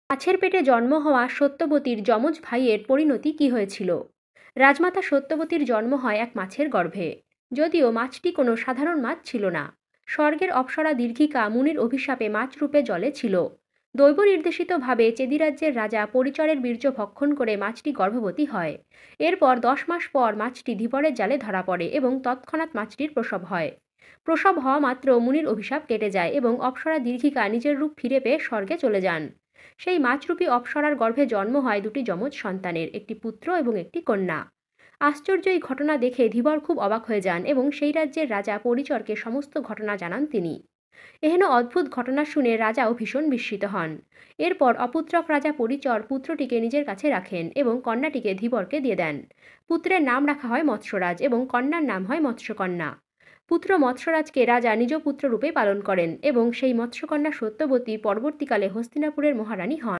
মাছের পেটে জন্ম হওয়া সত্যবতীর যমজ ভাইয়ের পরিণতি কী হয়েছিল? রাজমাতা সত্যবতীর জন্ম হয় এক মাছের গর্ভে। যদিও মাছটি কোনো সাধারণ মাছ ছিল না। স্বর্গের অপ্সরা দীর্ঘিকা মুনির অভিশাপে মাছ রূপে জলে ছিল। দৈব নির্দেশিতভাবে চেদিরাজ্যের রাজা পরিচরের বীর্য ভক্ষণ করে মাছটি গর্ভবতী হয়। এরপর 10 মাস পর মাছটি ধীবরের জালে ধরা পড়ে এবং তৎক্ষণাৎ মাছটির প্রসব হয়। প্রসব হওয়া মাত্র মুনির অভিশাপ কেটে যায় এবং অপ্সরা দীর্ঘিকা নিজের রূপ ফিরে পেয়ে স্বর্গে চলে যান। সেই মাছরূপী অপ্সরার গর্ভে জন্ম হয় দুটি যমজ সন্তানের, একটি পুত্র এবং একটি কন্যা। আশ্চর্য এই ঘটনা দেখে ধীবর খুব অবাক হয়ে যান এবং সেই রাজ্যের রাজা পরিচরকে সমস্ত ঘটনা জানান তিনি। এহেন অদ্ভুত ঘটনা শুনে রাজাও ভীষণ বিস্মিত হন। এরপর অপুত্রক রাজা পরিচর পুত্রটিকে নিজের কাছে রাখেন এবং কন্যাটিকে ধীবরকে দিয়ে দেন। পুত্রের নাম রাখা হয় মৎস্যরাজ এবং কন্যার নাম হয় মৎস্যকন্যা। পুত্র মৎস্যরাজকে রাজা নিজ পুত্ররূপে পালন করেন এবং সেই মৎস্যকন্যা সত্যবতী পরবর্তীকালে হস্তিনাপুরের মহারানী হন।